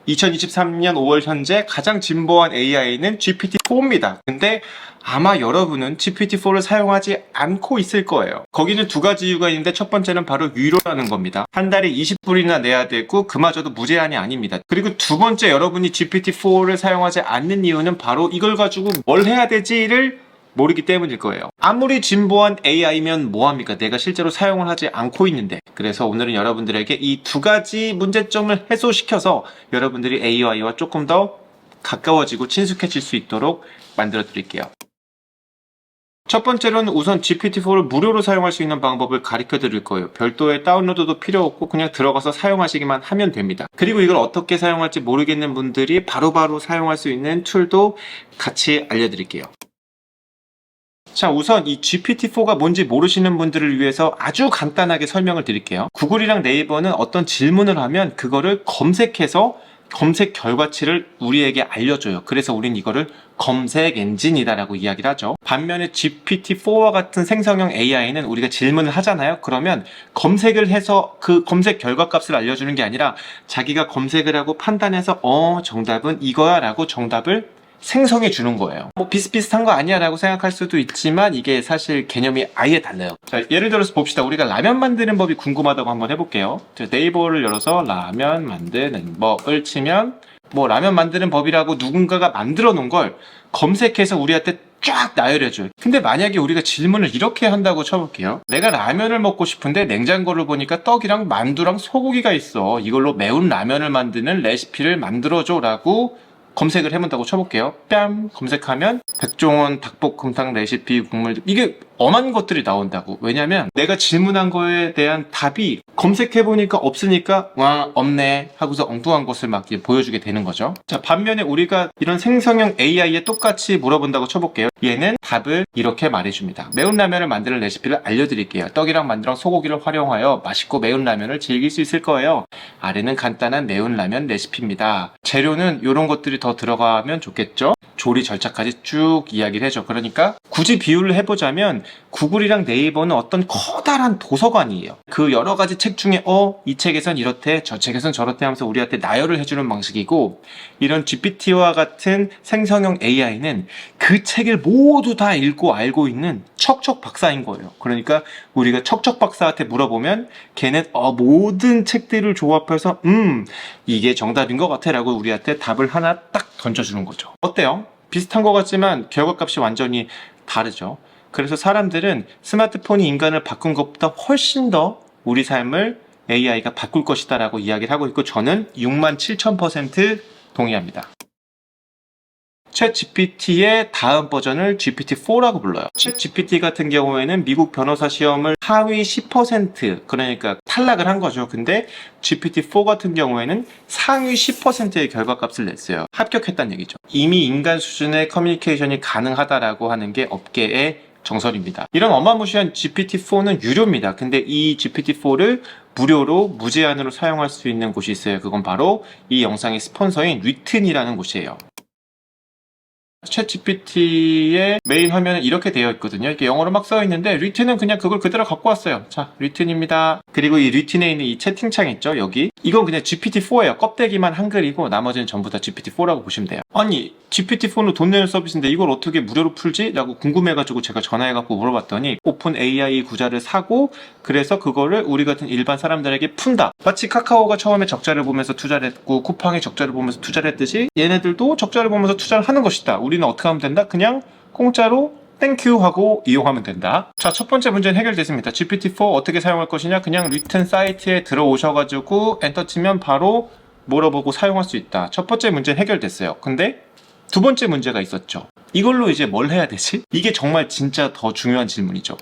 2023년 5월 현재 가장 진보한 AI는 GPT-4입니다. 근데 아마 여러분은 GPT-4를 사용하지 않고 있을 거예요. 거기는 두 가지 이유가 있는데 첫 번째는 바로 유료라는 겁니다. 한 달에 20불이나 내야 되고 그마저도 무제한이 아닙니다. 그리고 두 번째 여러분이 GPT-4를 사용하지 않는 이유는 바로 이걸 가지고 뭘 해야 되지를 모르기 때문일 거예요. 아무리 진보한 AI면 뭐합니까? 내가 실제로 사용을 하지 않고 있는데. 그래서 오늘은 여러분들에게 이 두 가지 문제점을 해소시켜서 여러분들이 AI와 조금 더 가까워지고 친숙해질 수 있도록 만들어 드릴게요. 첫 번째로는 우선 GPT-4를 무료로 사용할 수 있는 방법을 가르쳐 드릴 거예요. 별도의 다운로드도 필요 없고 그냥 들어가서 사용하시기만 하면 됩니다. 그리고 이걸 어떻게 사용할지 모르겠는 분들이 바로바로 사용할 수 있는 툴도 같이 알려드릴게요. 자, 우선 이 GPT-4가 뭔지 모르시는 분들을 위해서 아주 간단하게 설명을 드릴게요. 구글이랑 네이버는 어떤 질문을 하면 그거를 검색해서 검색 결과치를 우리에게 알려줘요. 그래서 우린 이거를 검색 엔진이다라고 이야기를 하죠. 반면에 GPT-4와 같은 생성형 AI는 우리가 질문을 하잖아요. 그러면 검색을 해서 그 검색 결과값을 알려주는 게 아니라 자기가 검색을 하고 판단해서 정답은 이거야 라고 정답을 생성해 주는 거예요. 뭐 비슷비슷한 거 아니야 라고 생각할 수도 있지만 이게 사실 개념이 아예 달라요. 자, 예를 들어서 봅시다. 우리가 라면 만드는 법이 궁금하다고 한번 해볼게요. 네이버를 열어서 라면 만드는 법을 치면 뭐 라면 만드는 법이라고 누군가가 만들어 놓은 걸 검색해서 우리한테 쫙 나열해줘요. 근데 만약에 우리가 질문을 이렇게 한다고 쳐볼게요. 내가 라면을 먹고 싶은데 냉장고를 보니까 떡이랑 만두랑 소고기가 있어. 이걸로 매운 라면을 만드는 레시피를 만들어줘 라고 검색을 해본다고 쳐볼게요. 뺨 검색하면 백종원 닭볶음탕 레시피 국물, 이게 엄한 것들이 나온다고. 왜냐면 내가 질문한 거에 대한 답이 검색해보니까 없으니까 와 없네 하고서 엉뚱한 것을 막 보여주게 되는 거죠. 자, 반면에 우리가 이런 생성형 AI에 똑같이 물어본다고 쳐볼게요. 얘는 답을 이렇게 말해줍니다. 매운 라면을 만드는 레시피를 알려드릴게요. 떡이랑 만두랑 소고기를 활용하여 맛있고 매운 라면을 즐길 수 있을 거예요. 아래는 간단한 매운 라면 레시피입니다. 재료는 이런 것들이 더 들어가면 좋겠죠. 조리 절차까지 쭉 이야기를 해줘. 그러니까 굳이 비유를 해보자면 구글이랑 네이버는 어떤 커다란 도서관이에요. 그 여러 가지 책 중에 이 책에선 이렇대 저 책에선 저렇대 하면서 우리한테 나열을 해주는 방식이고, 이런 GPT와 같은 생성형 AI는 그 책을 모두 다 읽고 알고 있는 척척 박사인 거예요. 그러니까 우리가 척척 박사한테 물어보면 걔는 모든 책들을 조합해서 이게 정답인 것 같아 라고 우리한테 답을 하나 딱 던져주는 거죠. 어때요? 비슷한 것 같지만 결과값이 완전히 다르죠. 그래서 사람들은 스마트폰이 인간을 바꾼 것보다 훨씬 더 우리 삶을 AI가 바꿀 것이다 라고 이야기를 하고 있고, 저는 67,000% 동의합니다. 챗GPT의 다음 버전을 GPT-4라고 불러요. 챗GPT 같은 경우에는 미국 변호사 시험을 하위 10%, 그러니까 탈락을 한 거죠. 근데 GPT-4 같은 경우에는 상위 10%의 결과값을 냈어요. 합격했다는 얘기죠. 이미 인간 수준의 커뮤니케이션이 가능하다라고 하는 게 업계의 정설입니다. 이런 어마무시한 GPT-4는 유료입니다. 근데 이 GPT-4를 무료로 무제한으로 사용할 수 있는 곳이 있어요. 그건 바로 이 영상의 스폰서인 리튼이라는 곳이에요. 챗GPT의 메인 화면은 이렇게 되어 있거든요. 이렇게 영어로 막 써 있는데 리튼은 그냥 그걸 그대로 갖고 왔어요. 자, 리튼입니다. 그리고 이 리튼에 있는 이 채팅창 있죠, 여기. 이건 그냥 GPT-4예요. 껍데기만 한글이고 나머지는 전부 다 GPT-4라고 보시면 돼요. 아니, GPT-4는 돈 내는 서비스인데 이걸 어떻게 무료로 풀지? 라고 궁금해가지고 제가 전화해갖고 물어봤더니 오픈 AI 구자를 사고, 그래서 그거를 우리 같은 일반 사람들에게 푼다. 마치 카카오가 처음에 적자를 보면서 투자를 했고 쿠팡이 적자를 보면서 투자를 했듯이 얘네들도 적자를 보면서 투자를 하는 것이다. 우리는 어떻게 하면 된다? 그냥 공짜로 땡큐 하고 이용하면 된다. 자, 첫 번째 문제는 해결됐습니다. GPT-4 어떻게 사용할 것이냐? 그냥 리튼 사이트에 들어오셔가지고 엔터 치면 바로 물어보고 사용할 수 있다. 첫 번째 문제는 해결됐어요. 근데 두 번째 문제가 있었죠. 이걸로 이제 뭘 해야 되지? 이게 정말 진짜 더 중요한 질문이죠.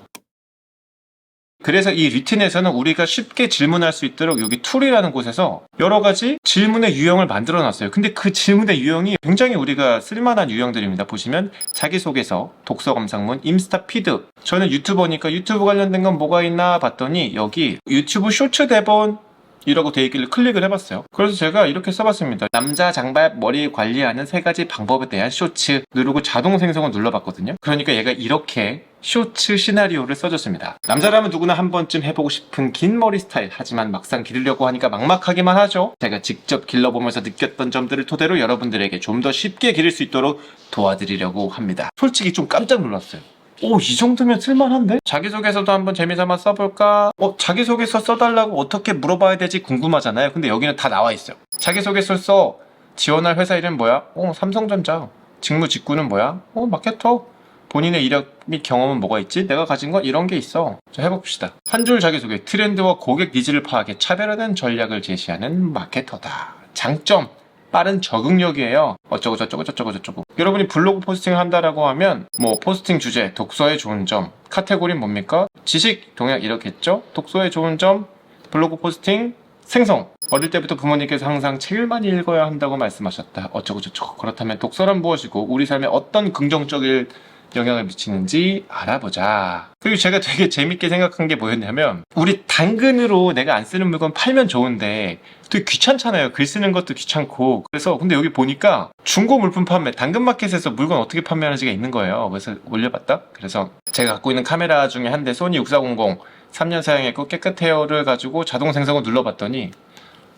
그래서 이 리튼에서는 우리가 쉽게 질문할 수 있도록 여기 툴이라는 곳에서 여러 가지 질문의 유형을 만들어 놨어요. 근데 그 질문의 유형이 굉장히 우리가 쓸만한 유형들입니다. 보시면 자기소개서, 독서 감상문, 인스타 피드. 저는 유튜버니까 유튜브 관련된 건 뭐가 있나 봤더니 여기 유튜브 쇼츠 대본 이라고 되어 있길래 클릭을 해봤어요. 그래서 제가 이렇게 써봤습니다. 남자 장발 머리 관리하는 3가지 방법에 대한 쇼츠 누르고 자동 생성을 눌러봤거든요. 그러니까 얘가 이렇게 쇼츠 시나리오를 써줬습니다. 남자라면 누구나 한 번쯤 해보고 싶은 긴 머리 스타일, 하지만 막상 기르려고 하니까 막막하기만 하죠. 제가 직접 길러보면서 느꼈던 점들을 토대로 여러분들에게 좀 더 쉽게 기를 수 있도록 도와드리려고 합니다. 솔직히 좀 깜짝 놀랐어요. 오, 이 정도면 쓸만한데? 자기소개서도 한번 재미삼아 써볼까? 자기소개서 써달라고 어떻게 물어봐야 되지 궁금하잖아요. 근데 여기는 다 나와 있어요. 자기소개서 써. 지원할 회사 이름 뭐야? 삼성전자. 직무 직구는 뭐야? 마케터. 본인의 이력 및 경험은 뭐가 있지? 내가 가진 건 이런 게 있어. 자, 해봅시다. 한 줄 자기소개. 트렌드와 고객 니즈를 파악해 차별화된 전략을 제시하는 마케터다. 장점. 빠른 적응력이에요. 어쩌고 저쩌고 저쩌고 저쩌고. 여러분이 블로그 포스팅을 한다라고 하면 뭐 포스팅 주제, 독서에 좋은 점, 카테고리는 뭡니까? 지식, 동향 이렇겠죠? 독서에 좋은 점, 블로그 포스팅, 생성. 어릴 때부터 부모님께서 항상 책을 많이 읽어야 한다고 말씀하셨다. 어쩌고 저쩌고. 그렇다면 독서란 무엇이고 우리 삶에 어떤 긍정적인 영향을 미치는지 알아보자. 그리고 제가 되게 재밌게 생각한 게 뭐였냐면, 우리 당근으로 내가 안 쓰는 물건 팔면 좋은데 되게 귀찮잖아요. 글 쓰는 것도 귀찮고. 그래서 근데 여기 보니까 중고 물품 판매, 당근마켓에서 물건 어떻게 판매하는지가 있는 거예요. 그래서 올려봤다. 그래서 제가 갖고 있는 카메라 중에 한 대 소니 6400 3년 사용했고 깨끗해요를 가지고 자동 생성을 눌러봤더니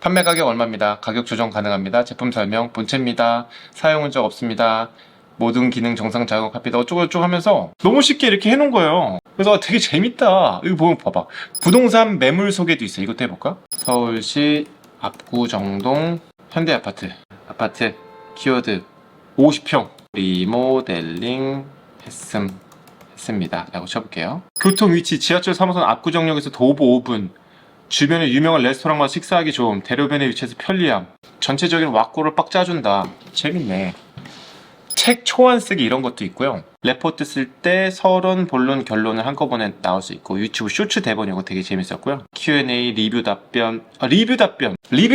판매 가격 얼마입니다. 가격 조정 가능합니다. 제품 설명, 본체입니다. 사용 흔적 없습니다. 모든 기능 정상 작업합니다. 어쩌고저쩌고 하면서 너무 쉽게 이렇게 해놓은 거예요. 그래서 되게 재밌다. 이거 보면 봐봐. 부동산 매물 소개도 있어. 이것도 해볼까? 서울시 압구정동 현대아파트. 아파트 키워드 50평 리모델링 했습니다. 라고 쳐볼게요. 교통 위치 지하철 3호선 압구정역에서 도보 5분. 주변에 유명한 레스토랑과 식사하기 좋음. 대로변에 위치해서 편리함. 전체적인 왁구를 빡 짜준다. 재밌네. 책 초안 쓰기 이런 것도 있고요. 레포트 쓸 때 서론, 본론, 결론을 한꺼번에 나올 수 있고, 유튜브 쇼츠 대본 이거 되게 재밌었고요. Q&A, 리뷰 답변, 리뷰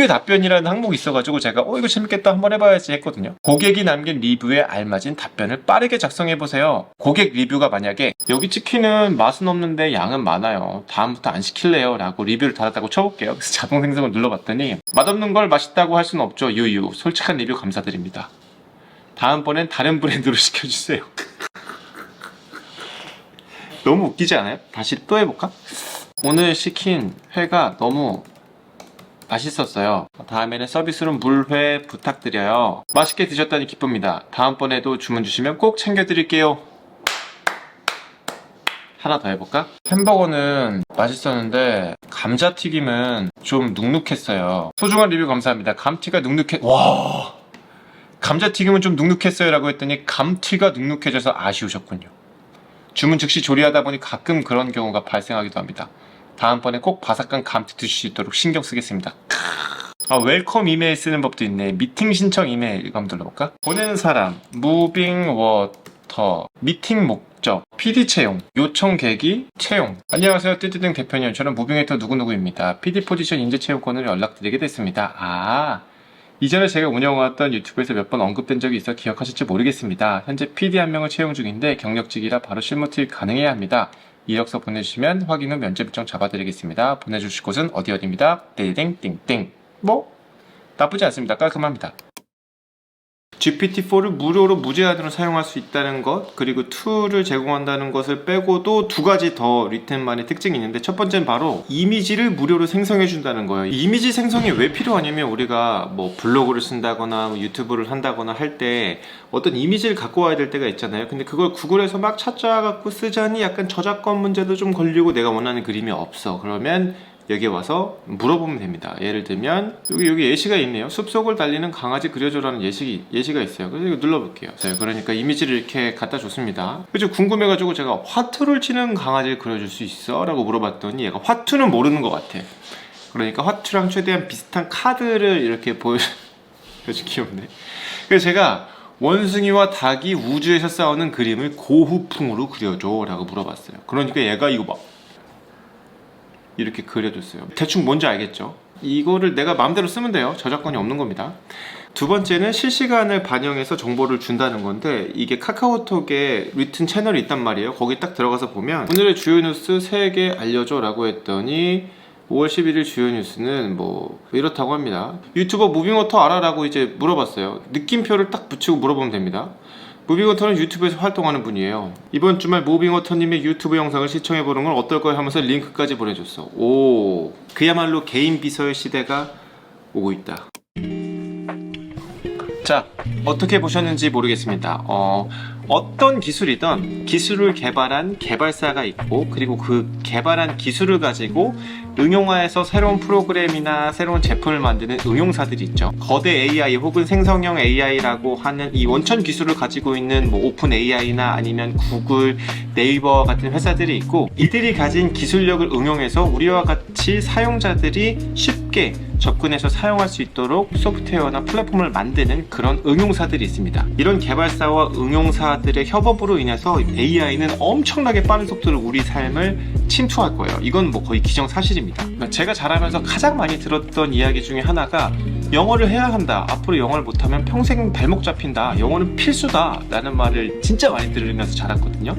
답변이라는 항목이 있어가지고 제가 이거 재밌겠다 한번 해봐야지 했거든요. 고객이 남긴 리뷰에 알맞은 답변을 빠르게 작성해보세요. 고객 리뷰가 만약에 여기 치킨은 맛은 없는데 양은 많아요. 다음부터 안 시킬래요? 라고 리뷰를 달았다고 쳐볼게요. 그래서 자동 생성을 눌러봤더니 맛없는 걸 맛있다고 할 수는 없죠. 유유. 솔직한 리뷰 감사드립니다. 다음번엔 다른 브랜드로 시켜주세요. 너무 웃기지 않아요? 다시 또 해볼까? 오늘 시킨 회가 너무 맛있었어요. 다음에는 서비스로 물회 부탁드려요. 맛있게 드셨다니 기쁩니다. 다음번에도 주문 주시면 꼭 챙겨드릴게요. 하나 더 해볼까? 햄버거는 맛있었는데 감자튀김은 좀 눅눅했어요. 소중한 리뷰 감사합니다. 감튀가 와, 감자튀김은 좀 눅눅했어요 라고 했더니 감튀가 눅눅해져서 아쉬우셨군요. 주문 즉시 조리하다 보니 가끔 그런 경우가 발생하기도 합니다. 다음번에 꼭 바삭한 감튀 드실 수 있도록 신경 쓰겠습니다. 웰컴 이메일 쓰는 법도 있네. 미팅 신청 이메일 이거 한번 눌러볼까? 보내는 사람, 무빙 워터, 미팅 목적, PD 채용, 요청 계기, 채용. 안녕하세요 띠띠등 대표님. 저는 무빙웨터 누구누구입니다. PD 포지션 인재 채용권을 연락드리게 됐습니다. 이전에 제가 운영해왔던 유튜브에서 몇 번 언급된 적이 있어 기억하실지 모르겠습니다. 현재 PD 한 명을 채용 중인데 경력직이라 바로 실무 투입 가능해야 합니다. 이력서 보내주시면 확인 후 면접 일정 잡아드리겠습니다. 보내주실 곳은 어디입니다. 띵띵띵띵. 나쁘지 않습니다. 깔끔합니다. GPT-4를 무료로 무제한으로 사용할 수 있다는 것, 그리고 툴을 제공한다는 것을 빼고도 두 가지 더 리템만의 특징이 있는데, 첫 번째는 바로 이미지를 무료로 생성해 준다는 거예요. 이미지 생성이 왜 필요하냐면, 우리가 뭐 블로그를 쓴다거나 유튜브를 한다거나 할 때 어떤 이미지를 갖고 와야 될 때가 있잖아요. 근데 그걸 구글에서 막 찾아갖고 쓰자니 약간 저작권 문제도 좀 걸리고 내가 원하는 그림이 없어. 그러면 여기 와서 물어보면 됩니다. 예를 들면 여기 예시가 있네요. 숲속을 달리는 강아지 그려줘라는 예시가 있어요. 그래서 이거 눌러볼게요. 그러니까 이미지를 이렇게 갖다 줬습니다. 그래서 궁금해가지고 제가 화투를 치는 강아지를 그려줄 수 있어? 라고 물어봤더니 얘가 화투는 모르는 것 같아. 그러니까 화투랑 최대한 비슷한 카드를 이렇게 아주 귀엽네. 그래서 제가 원숭이와 닭이 우주에서 싸우는 그림을 고후풍으로 그려줘 라고 물어봤어요. 그러니까 얘가 이거 막 이렇게 그려줬어요. 대충 뭔지 알겠죠? 이거를 내가 마음대로 쓰면 돼요. 저작권이 없는 겁니다. 두 번째는 실시간을 반영해서 정보를 준다는 건데, 이게 카카오톡에 리튼 채널이 있단 말이에요. 거기 딱 들어가서 보면 오늘의 주요 뉴스 3개 알려줘 라고 했더니 5월 11일 주요 뉴스는 뭐 이렇다고 합니다. 유튜버 무빙워터 알아? 라고 이제 물어봤어요. 느낌표를 딱 붙이고 물어보면 됩니다. 무빙워터는 유튜브에서 활동하는 분이에요. 이번 주말 무빙워터님의 유튜브 영상을 시청해보는 건 어떨까요? 하면서 링크까지 보내줬어. 오, 그야말로 개인 비서의 시대가 오고 있다. 자, 어떻게 보셨는지 모르겠습니다. 어떤 기술이든 기술을 개발한 개발사가 있고, 그리고 그 개발한 기술을 가지고 응용화해서 새로운 프로그램이나 새로운 제품을 만드는 응용사들이 있죠. 거대 AI 혹은 생성형 AI라고 하는 이 원천 기술을 가지고 있는 뭐 오픈 AI나 아니면 구글, 네이버 같은 회사들이 있고, 이들이 가진 기술력을 응용해서 우리와 같이 사용자들이 쉽게 접근해서 사용할 수 있도록 소프트웨어나 플랫폼을 만드는 그런 응용사들이 있습니다. 이런 개발사와 응용사들의 협업으로 인해서 AI는 엄청나게 빠른 속도로 우리 삶을 침투할 거예요. 이건 뭐 거의 기정사실입니다. 제가 자라면서 가장 많이 들었던 이야기 중에 하나가 영어를 해야 한다. 앞으로 영어를 못하면 평생 발목 잡힌다. 영어는 필수다. 라는 말을 진짜 많이 들으면서 자랐거든요.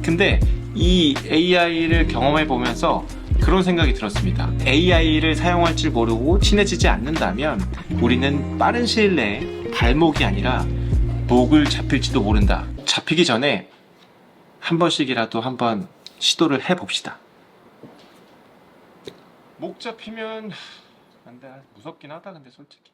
근데 이 AI를 경험해 보면서 그런 생각이 들었습니다. AI를 사용할 줄 모르고 친해지지 않는다면 우리는 빠른 시일 내에 발목이 아니라 목을 잡힐지도 모른다. 잡히기 전에 한 번씩이라도 한번 시도를 해봅시다. 목 잡히면 안 돼. 무섭긴 하다 근데 솔직히.